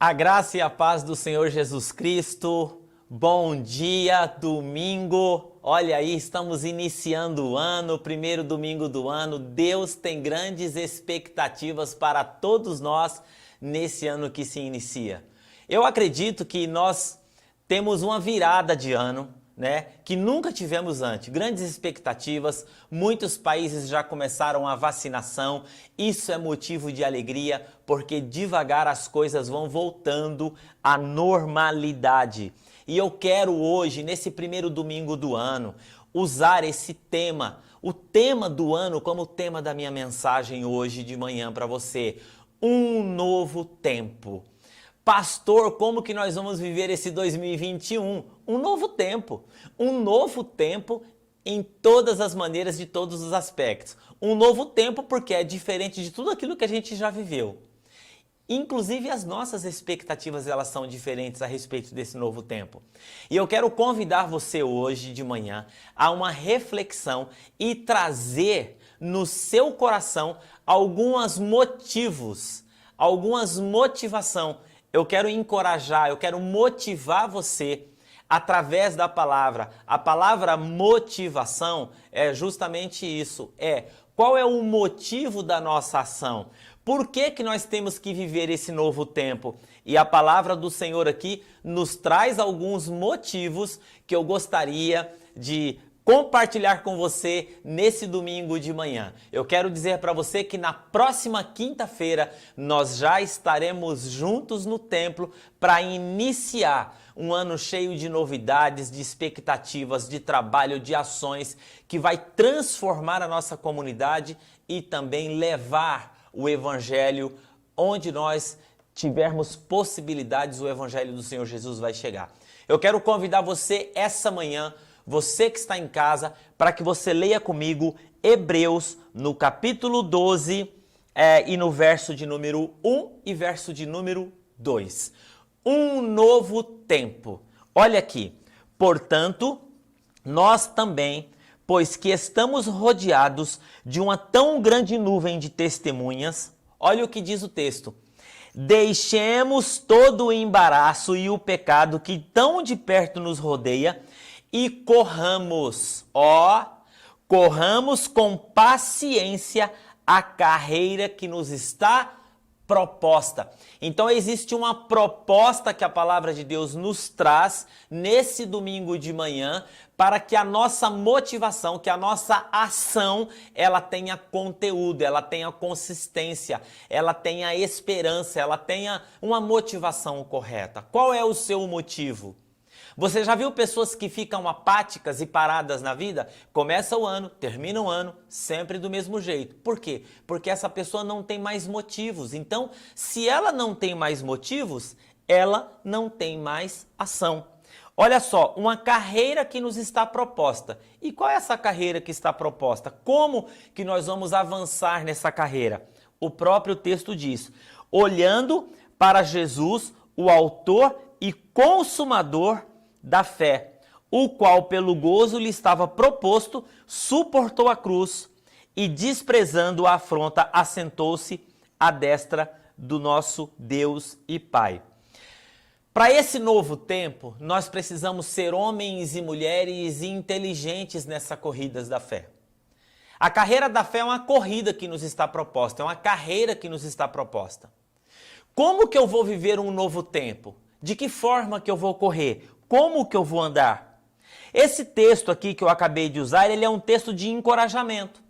A graça e a paz do Senhor Jesus Cristo. Bom dia, domingo. Olha aí, estamos iniciando o ano, o primeiro domingo do ano. Deus tem grandes expectativas para todos nós nesse ano que se inicia. Eu acredito que nós temos uma virada de ano, que nunca tivemos antes. Grandes expectativas, muitos países já começaram a vacinação. Isso é motivo de alegria, porque devagar as coisas vão voltando à normalidade. E eu quero hoje, nesse primeiro domingo do ano, usar esse tema, o tema do ano, como tema da minha mensagem hoje de manhã para você. Um novo tempo. Pastor, como que nós vamos viver esse 2021? Um novo tempo. Um novo tempo em todas as maneiras, de todos os aspectos. Um novo tempo porque é diferente de tudo aquilo que a gente já viveu. Inclusive as nossas expectativas, elas são diferentes a respeito desse novo tempo. E eu quero convidar você hoje de manhã a uma reflexão e trazer no seu coração alguns motivos, algumas motivações. Eu quero encorajar, eu quero motivar você através da palavra. A palavra motivação é justamente isso. Qual é o motivo da nossa ação? Por que nós temos que viver esse novo tempo? E a palavra do Senhor aqui nos traz alguns motivos que eu gostaria de compartilhar com você nesse domingo de manhã. Eu quero dizer para você que na próxima quinta-feira nós já estaremos juntos no templo para iniciar um ano cheio de novidades, de expectativas, de trabalho, de ações que vai transformar a nossa comunidade e também levar o Evangelho onde nós tivermos possibilidades, o Evangelho do Senhor Jesus vai chegar. Eu quero convidar você essa manhã, você que está em casa, para que você leia comigo Hebreus no capítulo 12 e no verso de número 1 e verso de número 2. Um novo tempo. Olha aqui. Portanto, nós também, pois que estamos rodeados de uma tão grande nuvem de testemunhas, olha o que diz o texto. Deixemos todo o embaraço e o pecado que tão de perto nos rodeia e corramos com paciência a carreira que nos está proposta. Então existe uma proposta que a palavra de Deus nos traz nesse domingo de manhã para que a nossa motivação, que a nossa ação, ela tenha conteúdo, ela tenha consistência, ela tenha esperança, ela tenha uma motivação correta. Qual é o seu motivo? Você já viu pessoas que ficam apáticas e paradas na vida? Começa o ano, termina o ano, sempre do mesmo jeito. Por quê? Porque essa pessoa não tem mais motivos. Então, se ela não tem mais motivos, ela não tem mais ação. Olha só, uma carreira que nos está proposta. E qual é essa carreira que está proposta? Como que nós vamos avançar nessa carreira? O próprio texto diz, olhando para Jesus, o autor e consumador da fé, o qual pelo gozo lhe estava proposto, suportou a cruz e desprezando a afronta, assentou-se à destra do nosso Deus e Pai. Para esse novo tempo, nós precisamos ser homens e mulheres inteligentes nessa corrida da fé. A carreira da fé é uma corrida que nos está proposta, é uma carreira que nos está proposta. Como que eu vou viver um novo tempo? De que forma que eu vou correr? Como que eu vou andar? Esse texto aqui que eu acabei de usar, ele é um texto de encorajamento.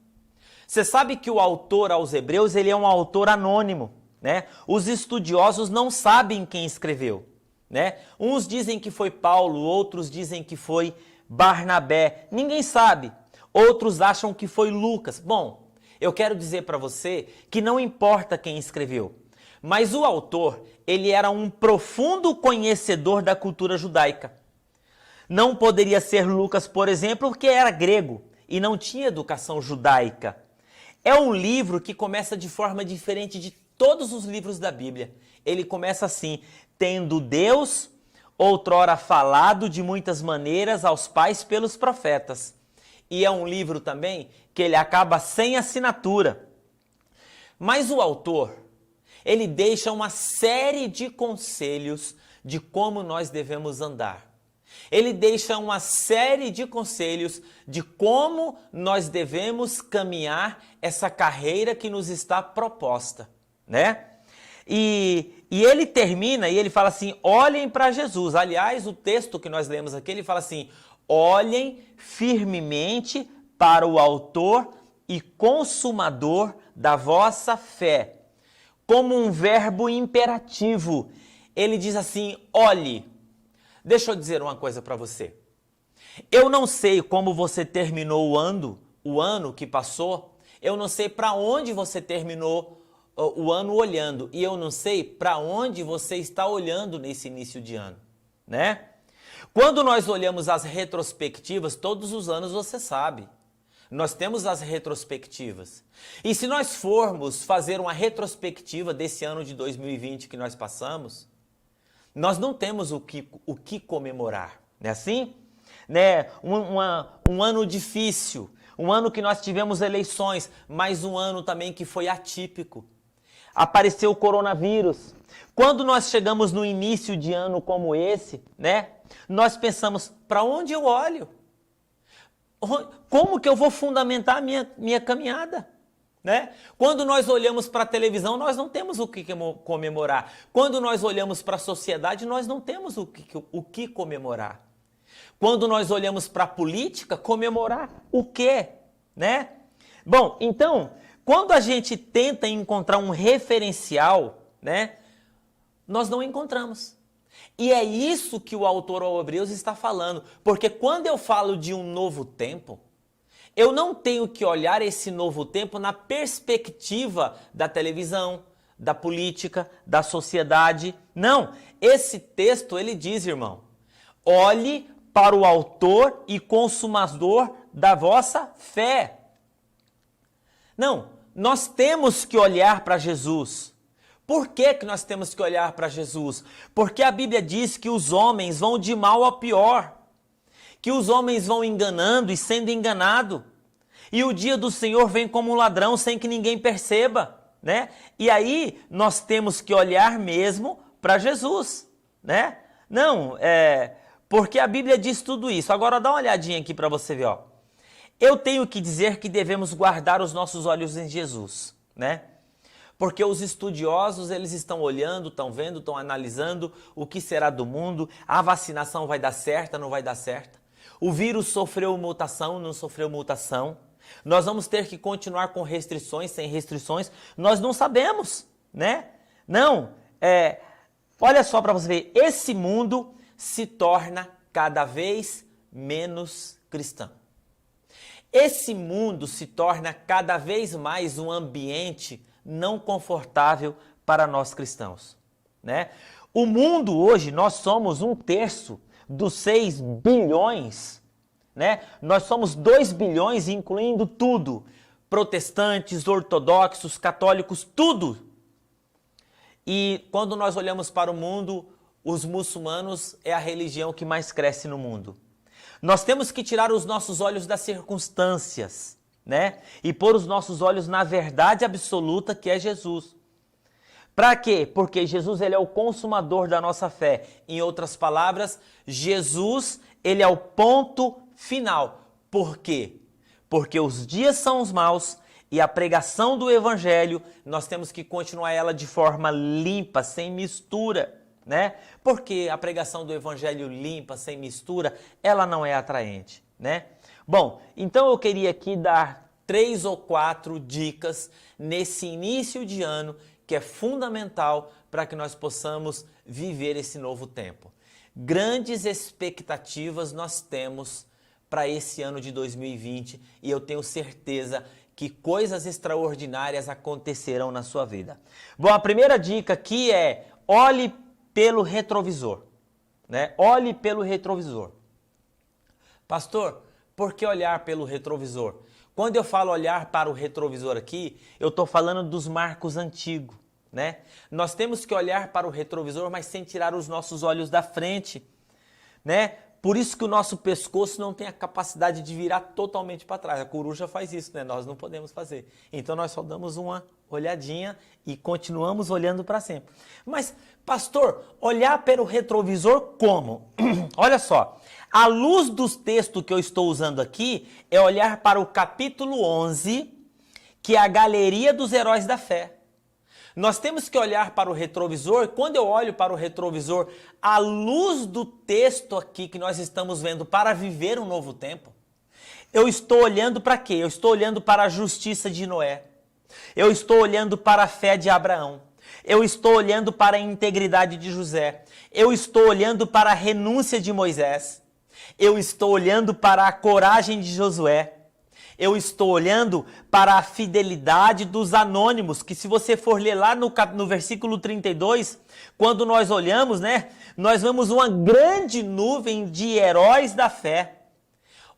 Você sabe que o autor aos Hebreus, ele é um autor anônimo, Os estudiosos não sabem quem escreveu, Uns dizem que foi Paulo, outros dizem que foi Barnabé, ninguém sabe. Outros acham que foi Lucas. Bom, eu quero dizer para você que não importa quem escreveu. Mas o autor, ele era um profundo conhecedor da cultura judaica. Não poderia ser Lucas, por exemplo, porque era grego e não tinha educação judaica. É um livro que começa de forma diferente de todos os livros da Bíblia. Ele começa assim, tendo Deus outrora falado de muitas maneiras aos pais pelos profetas. E é um livro também que ele acaba sem assinatura. Mas o autor, ele deixa uma série de conselhos de como nós devemos andar. Ele deixa uma série de conselhos de como nós devemos caminhar essa carreira que nos está proposta, né? E ele termina e ele fala assim, olhem para Jesus. Aliás, o texto que nós lemos aqui, ele fala assim, olhem firmemente para o autor e consumador da vossa fé. Como um verbo imperativo, ele diz assim, olhe. Deixa eu dizer uma coisa para você. Eu não sei como você terminou o ano que passou. Eu não sei para onde você terminou o ano olhando. E eu não sei para onde você está olhando nesse início de ano, né? Quando nós olhamos as retrospectivas, todos os anos você sabe, nós temos as retrospectivas. E se nós formos fazer uma retrospectiva desse ano de 2020 que nós passamos, nós não temos o que comemorar, não é assim? Né? Um ano difícil, um ano que nós tivemos eleições, mas um ano também que foi atípico. Apareceu o coronavírus. Quando nós chegamos no início de ano como esse, né? Nós pensamos, para onde eu olho? Como que eu vou fundamentar a minha caminhada? Né? Quando nós olhamos para a televisão, nós não temos o que comemorar. Quando nós olhamos para a sociedade, nós não temos o que comemorar. Quando nós olhamos para a política, comemorar o quê? Né? Bom, então, quando a gente tenta encontrar um referencial, né, nós não encontramos. E é isso que o autor aos Hebreus está falando. Porque quando eu falo de um novo tempo, eu não tenho que olhar esse novo tempo na perspectiva da televisão, da política, da sociedade. Não, esse texto ele diz, irmão, olhe para o autor e consumador da vossa fé. Não, nós temos que olhar para Jesus. Por que nós temos que olhar para Jesus? Porque a Bíblia diz que os homens vão de mal a pior. Que os homens vão enganando e sendo enganados. E o dia do Senhor vem como um ladrão sem que ninguém perceba, né? E aí nós temos que olhar mesmo para Jesus, né? Não, porque a Bíblia diz tudo isso. Agora dá uma olhadinha aqui para você ver, ó. Eu tenho que dizer que devemos guardar os nossos olhos em Jesus, né? Porque os estudiosos, eles estão olhando, estão vendo, estão analisando o que será do mundo, a vacinação vai dar certa, não vai dar certa. O vírus sofreu mutação, não sofreu mutação. Nós vamos ter que continuar com restrições, sem restrições, nós não sabemos, né? Não, olha só para você ver, esse mundo se torna cada vez menos cristão. Esse mundo se torna cada vez mais um ambiente não confortável para nós cristãos, né? O mundo hoje, nós somos 1/3 dos 6 bilhões, né? Nós somos 2 bilhões, incluindo tudo, protestantes, ortodoxos, católicos, tudo. E quando nós olhamos para o mundo, os muçulmanos é a religião que mais cresce no mundo. Nós temos que tirar os nossos olhos das circunstâncias, né? E pôr os nossos olhos na verdade absoluta que é Jesus. Para quê? Porque Jesus ele é o consumador da nossa fé. Em outras palavras, Jesus ele é o ponto final. Por quê? Porque os dias são os maus e a pregação do evangelho, nós temos que continuar ela de forma limpa, sem mistura, né? Porque a pregação do evangelho limpa, sem mistura, ela não é atraente, né? Bom, então eu queria aqui dar 3 ou 4 dicas nesse início de ano que é fundamental para que nós possamos viver esse novo tempo. Grandes expectativas nós temos para esse ano de 2020 e eu tenho certeza que coisas extraordinárias acontecerão na sua vida. Bom, a primeira dica aqui é olhe pelo retrovisor, né? Olhe pelo retrovisor. Pastor, por que olhar pelo retrovisor? Quando eu falo olhar para o retrovisor aqui, eu estou falando dos marcos antigos, né? Nós temos que olhar para o retrovisor, mas sem tirar os nossos olhos da frente, né? Por isso que o nosso pescoço não tem a capacidade de virar totalmente para trás. A coruja faz isso, né? Nós não podemos fazer. Então nós só damos uma olhadinha e continuamos olhando para sempre. Mas, pastor, olhar para o retrovisor como? Olha só, à luz dos textos que eu estou usando aqui, é olhar para o capítulo 11, que é a galeria dos heróis da fé. Nós temos que olhar para o retrovisor. Quando eu olho para o retrovisor, à luz do texto aqui que nós estamos vendo para viver um novo tempo, eu estou olhando para quê? Eu estou olhando para a justiça de Noé. Eu estou olhando para a fé de Abraão. Eu estou olhando para a integridade de José. Eu estou olhando para a renúncia de Moisés. Eu estou olhando para a coragem de Josué. Eu estou olhando para a fidelidade dos anônimos, que se você for ler lá no versículo 32, quando nós olhamos, né, nós vemos uma grande nuvem de heróis da fé.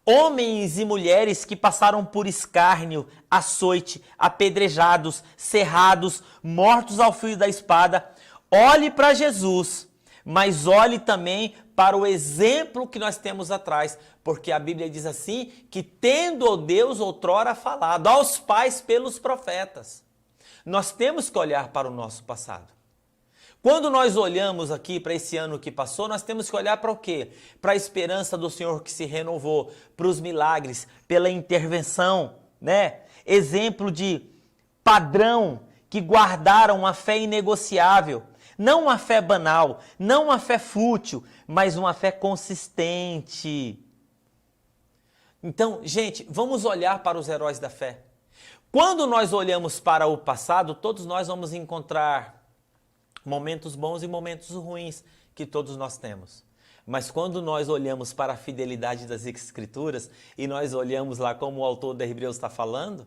Homens e mulheres que passaram por escárnio, açoite, apedrejados, cerrados, mortos ao fio da espada. Olhe para Jesus, mas olhe também para o exemplo que nós temos atrás, porque a Bíblia diz assim, que tendo Deus outrora falado aos pais pelos profetas, nós temos que olhar para o nosso passado. Quando nós olhamos aqui para esse ano que passou, nós temos que olhar para o quê? Para a esperança do Senhor que se renovou, para os milagres, pela intervenção, né? Exemplo de padrão que guardaram uma fé inegociável. Não uma fé banal, não uma fé fútil, mas uma fé consistente. Então, gente, vamos olhar para os heróis da fé. Quando nós olhamos para o passado, todos nós vamos encontrar momentos bons e momentos ruins que todos nós temos. Mas quando nós olhamos para a fidelidade das Escrituras e nós olhamos lá como o autor de Hebreus está falando,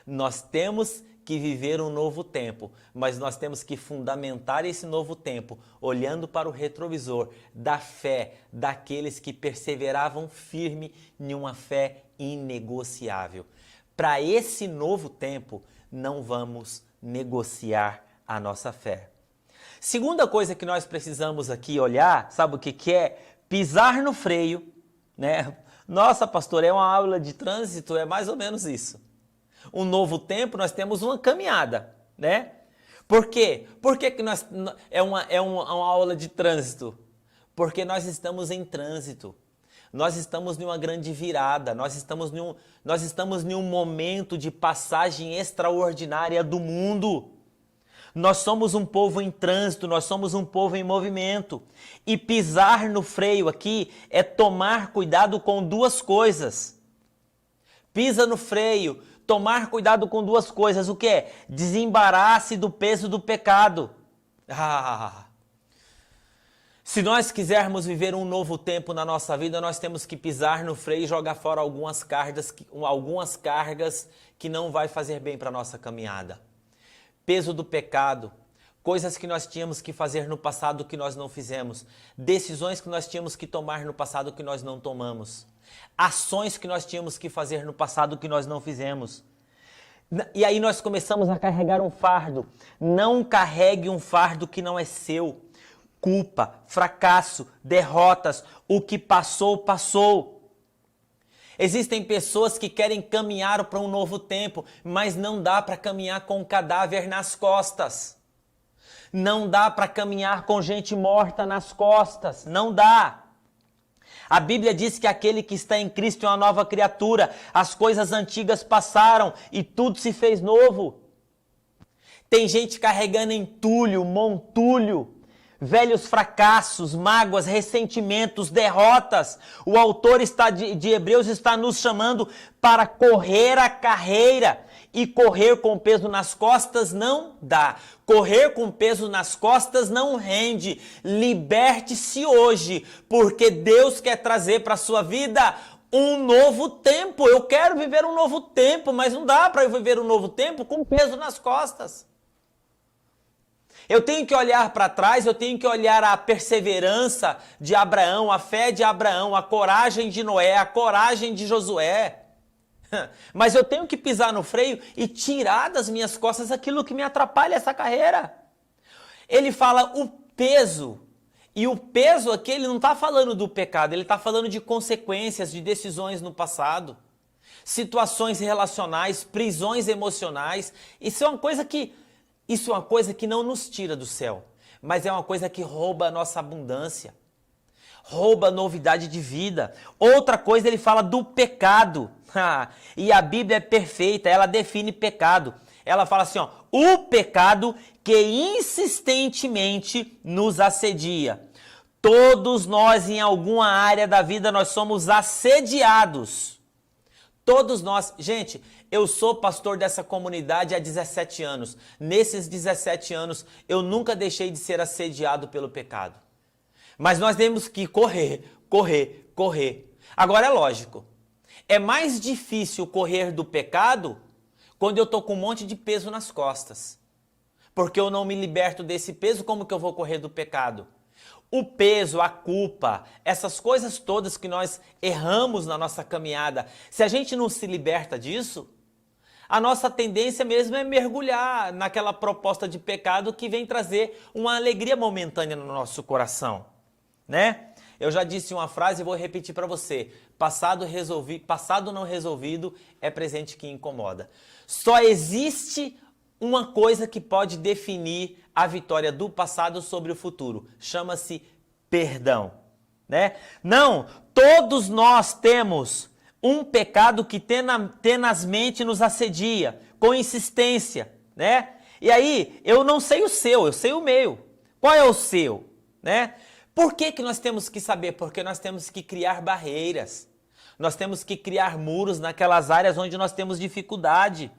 nós temos que viver um novo tempo, mas nós temos que fundamentar esse novo tempo olhando para o retrovisor da fé daqueles que perseveravam firme em uma fé inegociável. Para esse novo tempo, não vamos negociar a nossa fé. Segunda coisa que nós precisamos aqui olhar, sabe o que é? Pisar no freio, né? Nossa, pastor, é uma aula de trânsito, é mais ou menos isso. Um novo tempo, nós temos uma caminhada, né? Por quê? Por que é uma aula de trânsito? Porque nós estamos em trânsito. Nós estamos em uma grande virada, nós estamos em um momento de passagem extraordinária do mundo. Nós somos um povo em trânsito, nós somos um povo em movimento. E pisar no freio aqui é tomar cuidado com duas coisas. Pisa no freio, tomar cuidado com duas coisas. O que é? Desembarace do peso do pecado. Se nós quisermos viver um novo tempo na nossa vida, nós temos que pisar no freio e jogar fora algumas cargas que não vai fazer bem para a nossa caminhada. Peso do pecado, coisas que nós tínhamos que fazer no passado que nós não fizemos, decisões que nós tínhamos que tomar no passado que nós não tomamos, ações que nós tínhamos que fazer no passado que nós não fizemos. E aí nós começamos a carregar um fardo. Não carregue um fardo que não é seu. Culpa, fracasso, derrotas, o que passou, passou. Existem pessoas que querem caminhar para um novo tempo, mas não dá para caminhar com um cadáver nas costas. Não dá para caminhar com gente morta nas costas. Não dá. A Bíblia diz que aquele que está em Cristo é uma nova criatura. As coisas antigas passaram e tudo se fez novo. Tem gente carregando entulho, montulho, velhos fracassos, mágoas, ressentimentos, derrotas. O autor de Hebreus está nos chamando para correr a carreira. E correr com peso nas costas não dá. Correr com peso nas costas não rende. Liberte-se hoje, porque Deus quer trazer para a sua vida um novo tempo. Eu quero viver um novo tempo, mas não dá para eu viver um novo tempo com peso nas costas. Eu tenho que olhar para trás, eu tenho que olhar a perseverança de Abraão, a fé de Abraão, a coragem de Noé, a coragem de Josué. Mas eu tenho que pisar no freio e tirar das minhas costas aquilo que me atrapalha essa carreira. Ele fala o peso E o peso aqui, ele não está falando do pecado, ele está falando de consequências, de decisões no passado, situações relacionais, prisões emocionais. Isso é uma coisa que não nos tira do céu, mas é uma coisa que rouba a nossa abundância, rouba a novidade de vida. Outra coisa, ele fala do pecado. E a Bíblia é perfeita, ela define pecado. Ela fala assim, ó, o pecado que insistentemente nos assedia. Todos nós, em alguma área da vida, nós somos assediados. Todos nós. Gente, eu sou pastor dessa comunidade há 17 anos. Nesses 17 anos, eu nunca deixei de ser assediado pelo pecado. Mas nós temos que correr. Agora é lógico, é mais difícil correr do pecado quando eu estou com um monte de peso nas costas. Porque eu não me liberto desse peso, como que eu vou correr do pecado? O peso, a culpa, essas coisas todas que nós erramos na nossa caminhada, se a gente não se liberta disso, a nossa tendência mesmo é mergulhar naquela proposta de pecado que vem trazer uma alegria momentânea no nosso coração, né? Eu já disse uma frase e vou repetir para você. Passado não resolvido é presente que incomoda. Só existe uma coisa que pode definir a vitória do passado sobre o futuro. Chama-se perdão, né? Não, todos nós temos um pecado que tenazmente nos assedia, com insistência, né? E aí, eu não sei o seu, eu sei o meu. Qual é o seu, né? Por que nós temos que saber? Porque nós temos que criar barreiras. Nós temos que criar muros naquelas áreas onde nós temos dificuldade.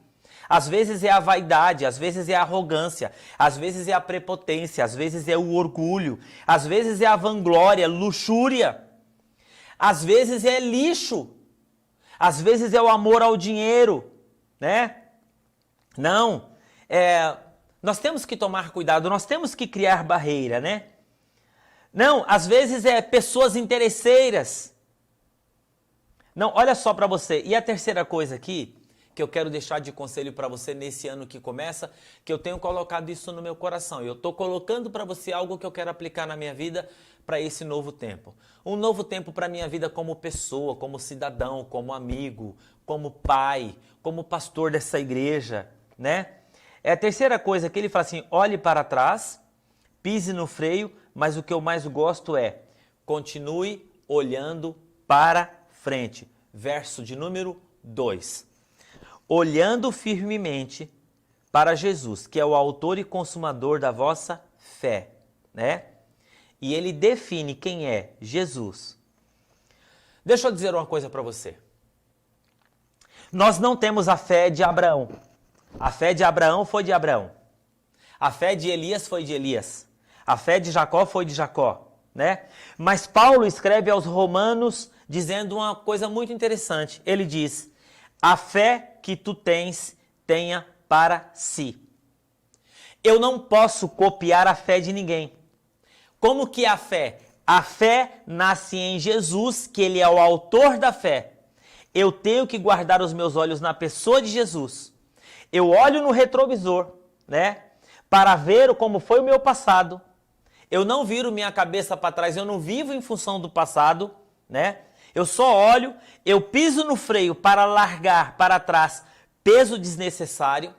Às vezes é a vaidade, às vezes é a arrogância, às vezes é a prepotência, às vezes é o orgulho, às vezes é a vanglória, luxúria, às vezes é lixo, às vezes é o amor ao dinheiro, né? Não, nós temos que tomar cuidado, nós temos que criar barreira, né? Não, às vezes é pessoas interesseiras. Não, olha só para você. E a terceira coisa aqui, que eu quero deixar de conselho para você nesse ano que começa, que eu tenho colocado isso no meu coração. Eu estou colocando para você algo que eu quero aplicar na minha vida para esse novo tempo. Um novo tempo para a minha vida como pessoa, como cidadão, como amigo, como pai, como pastor dessa igreja, né? É a terceira coisa que ele fala assim, olhe para trás, pise no freio, mas o que eu mais gosto é, continue olhando para frente. Verso de número 2. Olhando firmemente para Jesus, que é o autor e consumador da vossa fé, né? E ele define quem é Jesus. Deixa eu dizer uma coisa para você. Nós não temos a fé de Abraão. A fé de Abraão foi de Abraão. A fé de Elias foi de Elias. A fé de Jacó foi de Jacó, né? Mas Paulo escreve aos Romanos dizendo uma coisa muito interessante. Ele diz, a fé que tu tens, tenha para si. Eu não posso copiar a fé de ninguém. Como que é a fé? A fé nasce em Jesus, que ele é o autor da fé. Eu tenho que guardar os meus olhos na pessoa de Jesus. Eu olho no retrovisor, né? Para ver como foi o meu passado. Eu não viro minha cabeça para trás, eu não vivo em função do passado, né? Eu só olho, eu piso no freio para largar para trás peso desnecessário,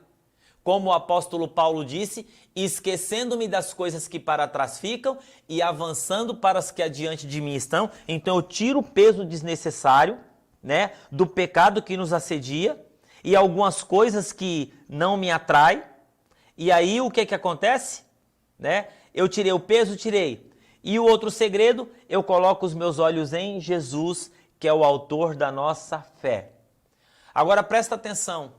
como o apóstolo Paulo disse, esquecendo-me das coisas que para trás ficam e avançando para as que adiante de mim estão. Então eu tiro o peso desnecessário, né, do pecado que nos assedia e algumas coisas que não me atraem. E aí o que acontece? Né? Eu tirei o peso, tirei. E o outro segredo, eu coloco os meus olhos em Jesus, que é o autor da nossa fé. Agora presta atenção,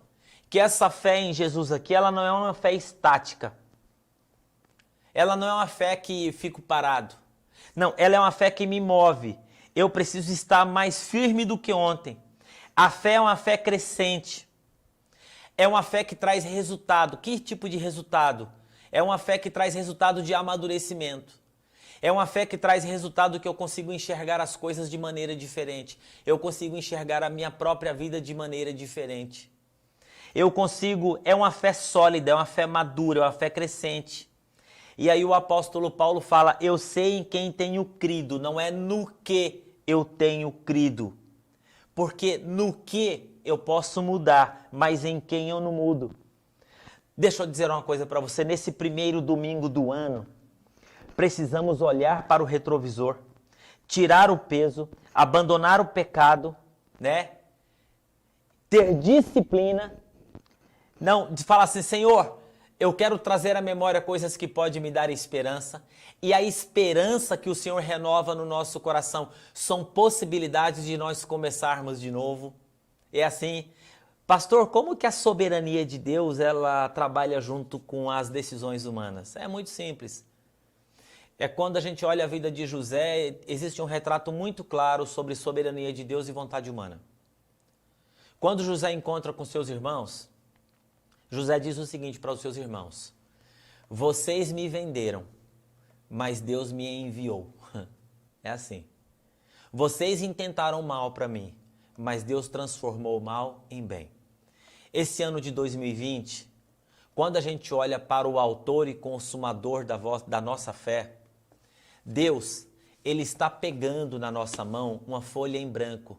que essa fé em Jesus aqui, ela não é uma fé estática. Ela não é uma fé que fico parado. Não, ela é uma fé que me move. Eu preciso estar mais firme do que ontem. A fé é uma fé crescente. É uma fé que traz resultado. Que tipo de resultado? É uma fé que traz resultado de amadurecimento. É uma fé que traz resultado que eu consigo enxergar as coisas de maneira diferente. Eu consigo enxergar a minha própria vida de maneira diferente. É uma fé sólida, é uma fé madura, é uma fé crescente. E aí o apóstolo Paulo fala, eu sei em quem tenho crido, não é no que eu tenho crido. Porque no que eu posso mudar, mas em quem eu não mudo. Deixa eu dizer uma coisa para você, nesse primeiro domingo do ano, precisamos olhar para o retrovisor, tirar o peso, abandonar o pecado, né? Ter disciplina, não, de falar assim, Senhor, eu quero trazer à memória coisas que podem me dar esperança. E a esperança que o Senhor renova no nosso coração são possibilidades de nós começarmos de novo. É assim, pastor, como que a soberania de Deus ela trabalha junto com as decisões humanas? É muito simples. É quando a gente olha a vida de José, existe um retrato muito claro sobre soberania de Deus e vontade humana. Quando José encontra com seus irmãos, José diz o seguinte para os seus irmãos, vocês me venderam, mas Deus me enviou. É assim. Vocês intentaram mal para mim, mas Deus transformou o mal em bem. Esse ano de 2020, quando a gente olha para o autor e consumador da nossa fé, Deus, Ele está pegando na nossa mão uma folha em branco.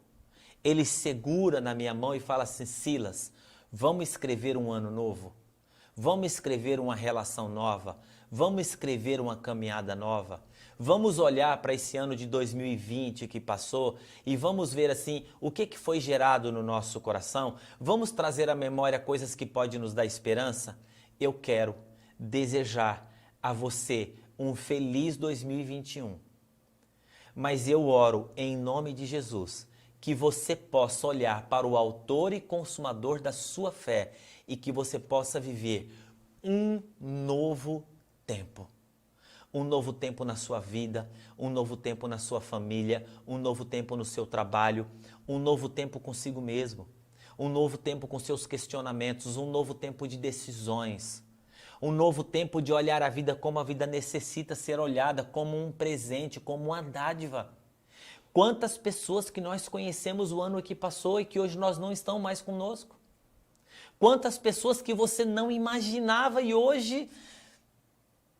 Ele segura na minha mão e fala assim, Silas, vamos escrever um ano novo? Vamos escrever uma relação nova? Vamos escrever uma caminhada nova? Vamos olhar para esse ano de 2020 que passou e vamos ver assim o que foi gerado no nosso coração? Vamos trazer à memória coisas que podem nos dar esperança? Eu quero desejar a você um feliz 2021. Mas eu oro em nome de Jesus que você possa olhar para o autor e consumador da sua fé e que você possa viver um novo tempo. Um novo tempo na sua vida, um novo tempo na sua família, um novo tempo no seu trabalho, um novo tempo consigo mesmo, um novo tempo com seus questionamentos, um novo tempo de decisões, um novo tempo de olhar a vida como a vida necessita ser olhada, como um presente, como uma dádiva. Quantas pessoas que nós conhecemos o ano que passou e que hoje nós não estão mais conosco? Quantas pessoas que você não imaginava e hoje,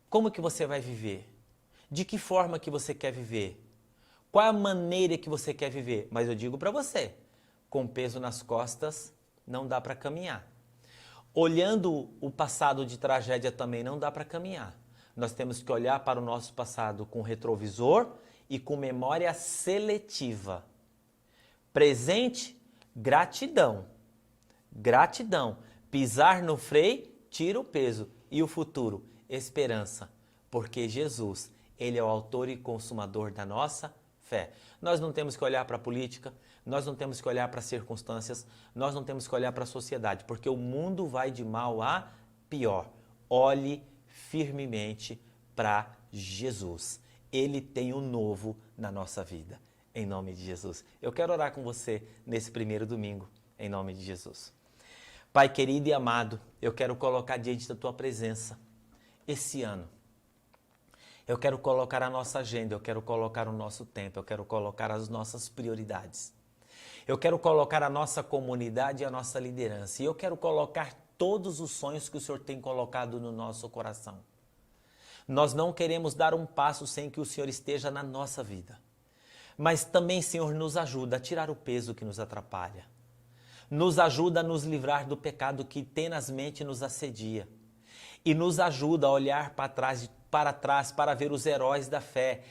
como que você vai viver? De que forma que você quer viver? Qual é a maneira que você quer viver? Mas eu digo para você, com peso nas costas não dá para caminhar. Olhando o passado de tragédia também não dá para caminhar. Nós temos que olhar para o nosso passado com retrovisor e com memória seletiva. Presente, gratidão. Gratidão. Pisar no freio, tira o peso. E o futuro, esperança. Porque Jesus, Ele é o autor e consumador da nossa fé. Nós não temos que olhar para a política, nós não temos que olhar para as circunstâncias, nós não temos que olhar para a sociedade, porque o mundo vai de mal a pior. Olhe firmemente para Jesus. Ele tem o novo na nossa vida, em nome de Jesus. Eu quero orar com você nesse primeiro domingo, em nome de Jesus. Pai querido e amado, eu quero colocar diante da Tua presença esse ano. Eu quero colocar a nossa agenda, eu quero colocar o nosso tempo, eu quero colocar as nossas prioridades. Eu quero colocar a nossa comunidade e a nossa liderança. E eu quero colocar todos os sonhos que o Senhor tem colocado no nosso coração. Nós não queremos dar um passo sem que o Senhor esteja na nossa vida. Mas também, Senhor, nos ajuda a tirar o peso que nos atrapalha. Nos ajuda a nos livrar do pecado que tenazmente nos assedia. E nos ajuda a olhar para trás para ver os heróis da fé,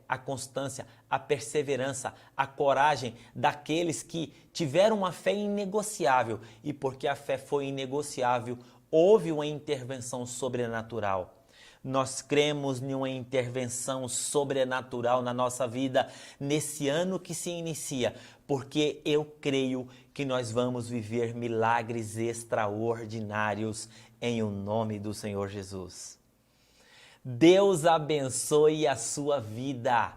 a constância, a perseverança, a coragem daqueles que tiveram uma fé inegociável. E porque a fé foi inegociável, houve uma intervenção sobrenatural. Nós cremos em uma intervenção sobrenatural na nossa vida nesse ano que se inicia, porque eu creio que nós vamos viver milagres extraordinários em o nome do Senhor Jesus. Deus abençoe a sua vida.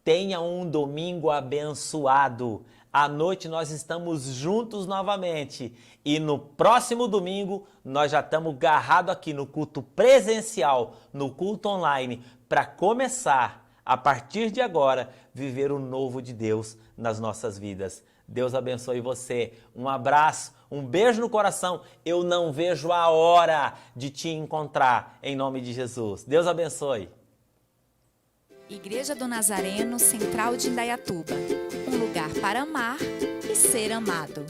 Tenha um domingo abençoado. À noite nós estamos juntos novamente. E no próximo domingo nós já estamos agarrados aqui no culto presencial, no culto online, para começar, a partir de agora, viver o novo de Deus nas nossas vidas. Deus abençoe você. Um abraço, um beijo no coração. Eu não vejo a hora de te encontrar, em nome de Jesus. Deus abençoe. Igreja do Nazareno, Central de Indaiatuba. Um lugar para amar e ser amado.